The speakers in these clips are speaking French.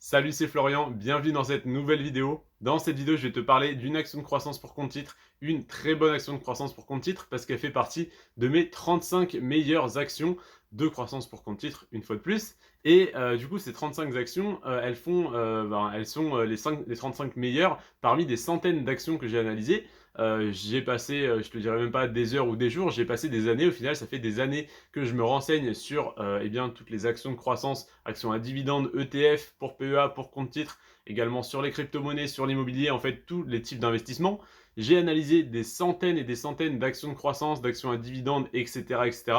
Salut, c'est Florian, bienvenue dans cette nouvelle vidéo. Dans cette vidéo, je vais te parler d'une action de croissance pour compte titre, une très bonne action de croissance pour compte titre parce qu'elle fait partie de mes 35 meilleures actions de croissance pour compte titre, une fois de plus. Et du coup, ces 35 actions, elles sont les 35 meilleures parmi des centaines d'actions que j'ai analysées. J'ai passé, je te dirais même pas des heures ou des jours, j'ai passé des années. Au final, ça fait des années que je me renseigne sur eh bien, toutes les actions de croissance, actions à dividendes, ETF pour PEA, pour compte titre, également sur les crypto-monnaies, sur l'immobilier, en fait tous les types d'investissements. J'ai analysé des centaines et des centaines d'actions de croissance, d'actions à dividendes, etc., etc.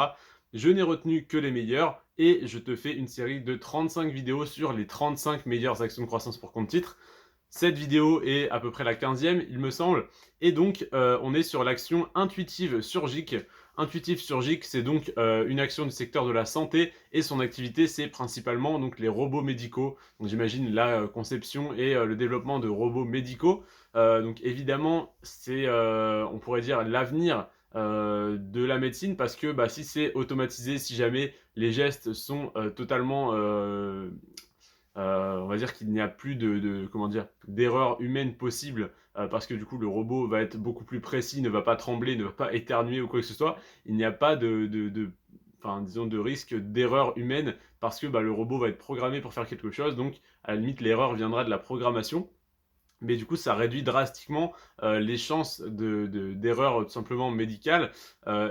Je n'ai retenu que les meilleures et je te fais une série de 35 vidéos sur les 35 meilleures actions de croissance pour compte titre. Cette vidéo est à peu près la 15e, il me semble. Et donc, on est sur l'action intuitive surgique. Intuitive surgique, c'est donc une action du secteur de la santé et son activité, c'est principalement donc les robots médicaux. Donc, j'imagine la conception et le développement de robots médicaux. Donc, évidemment, c'est, on pourrait dire, l'avenir de la médecine parce que bah, si c'est automatisé, si jamais les gestes sont totalement on va dire qu'il n'y a plus comment dire, d'erreur humaine possible parce que du coup le robot va être beaucoup plus précis, ne va pas trembler, ne va pas éternuer ou quoi que ce soit. Il n'y a pas enfin, disons de risque d'erreur humaine parce que bah, le robot va être programmé pour faire quelque chose. Donc à la limite l'erreur viendra de la programmation. Mais du coup, ça réduit drastiquement les chances d'erreurs tout simplement médicales.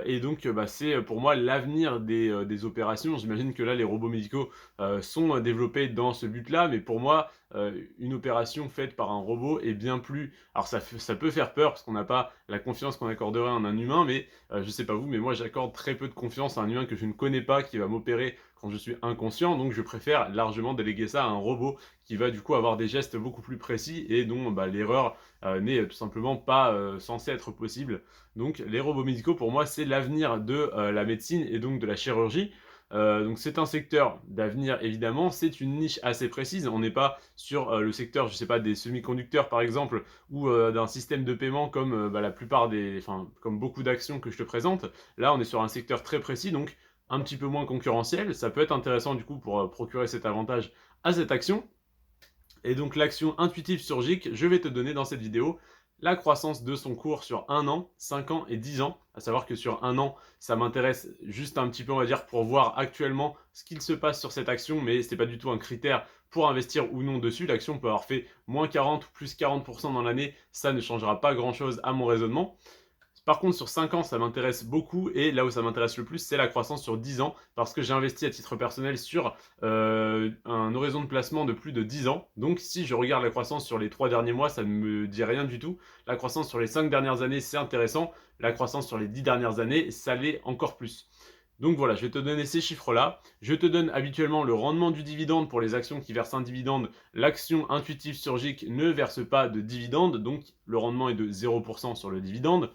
Et donc, bah, c'est pour moi l'avenir des opérations. J'imagine que là, les robots médicaux sont développés dans ce but-là. Mais pour moi, une opération faite par un robot est bien plus... Alors, ça peut faire peur parce qu'on n'a pas la confiance qu'on accorderait à un humain. Mais je sais pas vous, mais moi, j'accorde très peu de confiance à un humain que je ne connais pas, qui va m'opérer quand je suis inconscient. Donc, je préfère largement déléguer ça à un robot qui va du coup avoir des gestes beaucoup plus précis et dont bah, l'erreur n'est tout simplement pas censée être possible. Donc les robots médicaux pour moi c'est l'avenir de la médecine et donc de la chirurgie. Donc c'est un secteur d'avenir évidemment, c'est une niche assez précise, on n'est pas sur le secteur, je sais pas, des semi-conducteurs par exemple, ou d'un système de paiement comme bah, la plupart enfin comme beaucoup d'actions que je te présente. Là on est sur un secteur très précis, donc un petit peu moins concurrentiel, ça peut être intéressant du coup pour procurer cet avantage à cette action. Et donc l'action intuitive surgique, je vais te donner dans cette vidéo la croissance de son cours sur 1 an, 5 ans et 10 ans. À savoir que sur 1 an, ça m'intéresse juste un petit peu, on va dire, pour voir actuellement ce qu'il se passe sur cette action, mais ce n'est pas du tout un critère pour investir ou non dessus. L'action peut avoir fait moins 40 ou plus 40% dans l'année, ça ne changera pas grand-chose à mon raisonnement. Par contre, sur 5 ans, ça m'intéresse beaucoup et là où ça m'intéresse le plus, c'est la croissance sur 10 ans parce que j'ai investi à titre personnel sur un horizon de placement de plus de 10 ans. Donc, si je regarde la croissance sur les 3 derniers mois, ça ne me dit rien du tout. La croissance sur les 5 dernières années, c'est intéressant. La croissance sur les 10 dernières années, ça l'est encore plus. Donc voilà, je vais te donner ces chiffres-là. Je te donne habituellement le rendement du dividende pour les actions qui versent un dividende. L'action intuitive surgique ne verse pas de dividende, donc le rendement est de 0% sur le dividende.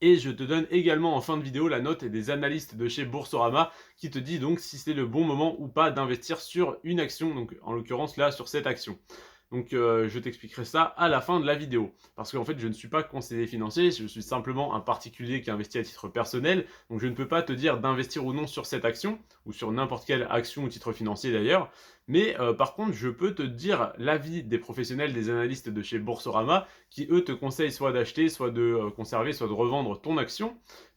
Et je te donne également en fin de vidéo la note des analystes de chez Boursorama qui te dit donc si c'est le bon moment ou pas d'investir sur une action, donc en l'occurrence là sur cette action. Donc je t'expliquerai ça à la fin de la vidéo. Parce qu'en fait je ne suis pas conseiller financier, je suis simplement un particulier qui investit à titre personnel. Donc je ne peux pas te dire d'investir ou non sur cette action, ou sur n'importe quelle action ou titre financier d'ailleurs. Mais par contre je peux te dire l'avis des professionnels, des analystes de chez Boursorama, qui eux te conseillent soit d'acheter, soit de conserver, soit de revendre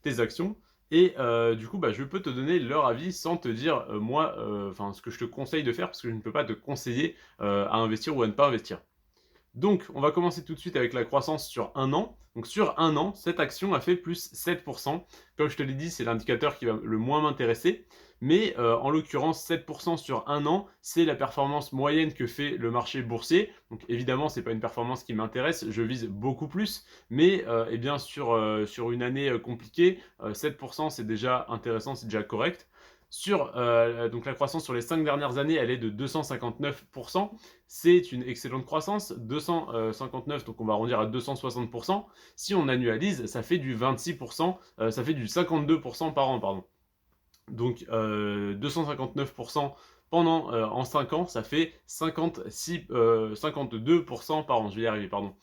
tes actions. Et du coup, bah, je peux te donner leur avis sans te dire, moi, ce que je te conseille de faire, parce que je ne peux pas te conseiller à investir ou à ne pas investir. Donc, on va commencer tout de suite avec la croissance sur 1 an. Donc, sur 1 an, cette action a fait plus 7%. Comme je te l'ai dit, c'est l'indicateur qui va le moins m'intéresser. Mais en l'occurrence, 7% sur 1 an, c'est la performance moyenne que fait le marché boursier. Donc, évidemment, ce n'est pas une performance qui m'intéresse. Je vise beaucoup plus. Mais eh bien, sur une année compliquée, 7%, c'est déjà intéressant, c'est déjà correct. Donc la croissance sur les 5 dernières années, elle est de 259%. C'est une excellente croissance, 259, donc on va arrondir à 260%. Si on annualise, ça fait du 26%, ça fait du 52% par an, pardon. Donc 259% en 5 ans, ça fait 52% par an, je vais y arriver, pardon.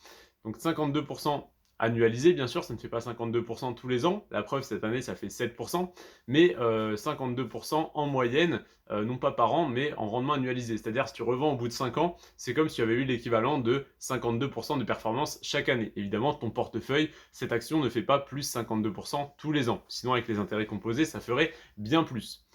Donc 52% annualisé, bien sûr, ça ne fait pas 52% tous les ans. La preuve, cette année, ça fait 7%, mais 52% en moyenne, non pas par an, mais en rendement annualisé. C'est-à-dire, si tu revends au bout de 5 ans, c'est comme si tu avais eu l'équivalent de 52% de performance chaque année. Évidemment, ton portefeuille, cette action ne fait pas plus 52% tous les ans. Sinon, avec les intérêts composés, ça ferait bien plus.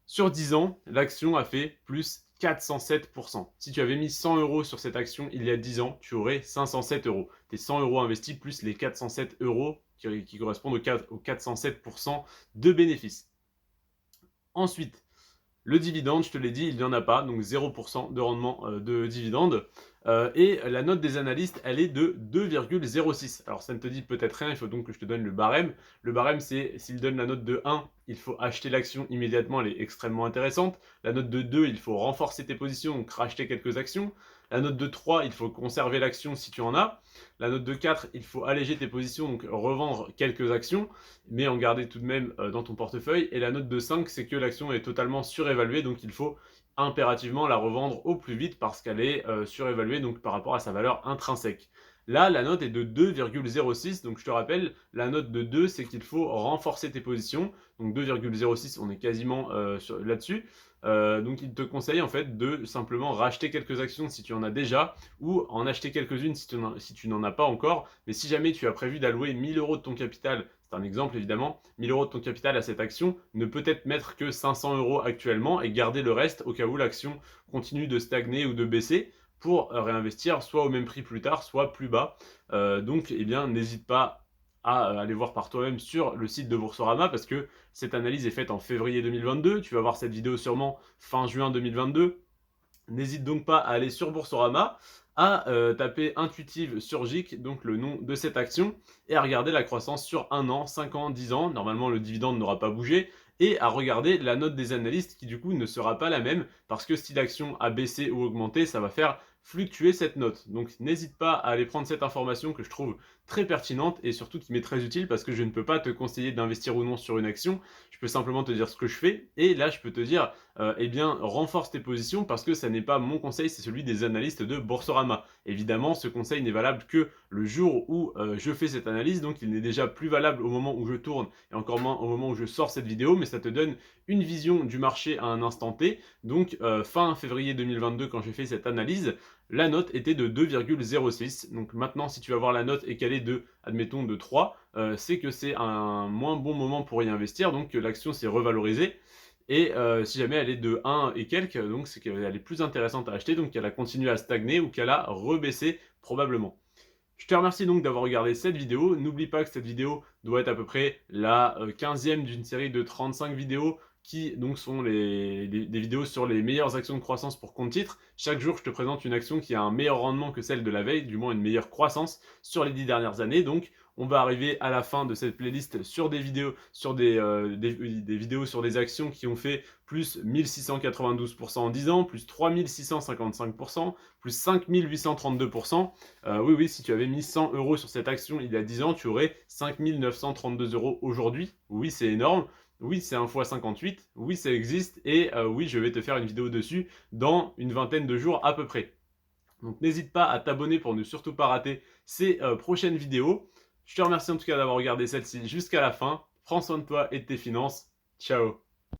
Sur 10 ans, l'action a fait plus 407%. Si tu avais mis 100 euros sur cette action il y a 10 ans, tu aurais 507 euros. Tes 100 euros investis plus les 407 euros qui correspondent aux 407% de bénéfices. Ensuite, le dividende, je te l'ai dit, il n'y en a pas, donc 0% de rendement de dividende. Et la note des analystes, elle est de 2,06. Alors ça ne te dit peut-être rien, il faut donc que je te donne le barème. Le barème, c'est s'il donne la note de 1, il faut acheter l'action immédiatement, elle est extrêmement intéressante. La note de 2, il faut renforcer tes positions, donc racheter quelques actions. La note de 3, il faut conserver l'action si tu en as. La note de 4, il faut alléger tes positions, donc revendre quelques actions, mais en garder tout de même dans ton portefeuille. Et la note de 5, c'est que l'action est totalement surévaluée, donc il faut impérativement la revendre au plus vite parce qu'elle est surévaluée donc par rapport à sa valeur intrinsèque. Là, la note est de 2,06, donc je te rappelle, la note de 2, c'est qu'il faut renforcer tes positions. Donc 2,06, on est quasiment là-dessus. Donc il te conseille en fait de simplement racheter quelques actions si tu en as déjà, ou en acheter quelques-unes si tu n'en as pas encore. Mais si jamais tu as prévu d'allouer 1000 euros de ton capital, c'est un exemple évidemment, 1000 euros de ton capital à cette action, ne peut-être mettre que 500 euros actuellement et garder le reste au cas où l'action continue de stagner ou de baisser pour réinvestir soit au même prix plus tard, soit plus bas. Donc eh bien n'hésite pas à aller voir par toi-même sur le site de Boursorama parce que cette analyse est faite en février 2022. Tu vas voir cette vidéo sûrement fin juin 2022. N'hésite donc pas à aller sur Boursorama, à taper Intuitive sur GIC, donc le nom de cette action, et à regarder la croissance sur 1 an, 5 ans, 10 ans. Normalement, le dividende n'aura pas bougé. Et à regarder la note des analystes qui du coup ne sera pas la même parce que si l'action a baissé ou augmenté, ça va faire fluctuer cette note. Donc n'hésite pas à aller prendre cette information que je trouve très pertinente et surtout qui m'est très utile parce que je ne peux pas te conseiller d'investir ou non sur une action. Je peux simplement te dire ce que je fais et là je peux te dire eh bien renforce tes positions parce que ça n'est pas mon conseil, c'est celui des analystes de Boursorama. Évidemment, ce conseil n'est valable que le jour où je fais cette analyse, donc il n'est déjà plus valable au moment où je tourne et encore moins au moment où je sors cette vidéo, mais ça te donne une vision du marché à un instant T. Donc fin février 2022 quand j'ai fait cette analyse, la note était de 2,06. Donc maintenant, si tu vas voir la note et qu'elle est de, admettons, de 3, c'est que c'est un moins bon moment pour y investir, donc l'action s'est revalorisée. Et si jamais elle est de 1 et quelques, donc c'est qu'elle est plus intéressante à acheter, donc qu'elle a continué à stagner ou qu'elle a rebaissé probablement. Je te remercie donc d'avoir regardé cette vidéo. N'oublie pas que cette vidéo doit être à peu près la 15e d'une série de 35 vidéos qui donc sont des vidéos sur les meilleures actions de croissance pour compte titre. Chaque jour, je te présente une action qui a un meilleur rendement que celle de la veille, du moins une meilleure croissance sur les 10 dernières années. Donc, on va arriver à la fin de cette playlist sur des vidéos, sur des vidéos sur des actions qui ont fait plus 1692% en 10 ans, plus 3655%, plus 5832%. Oui, si tu avais mis 100 euros sur cette action il y a 10 ans, tu aurais 5932 euros aujourd'hui. Oui, c'est énorme. Oui, c'est 1 x 58. Oui, ça existe. Et oui, je vais te faire une vidéo dessus dans une vingtaine de jours à peu près. Donc n'hésite pas à t'abonner pour ne surtout pas rater ces prochaines vidéos. Je te remercie en tout cas d'avoir regardé celle-ci jusqu'à la fin. Prends soin de toi et de tes finances. Ciao.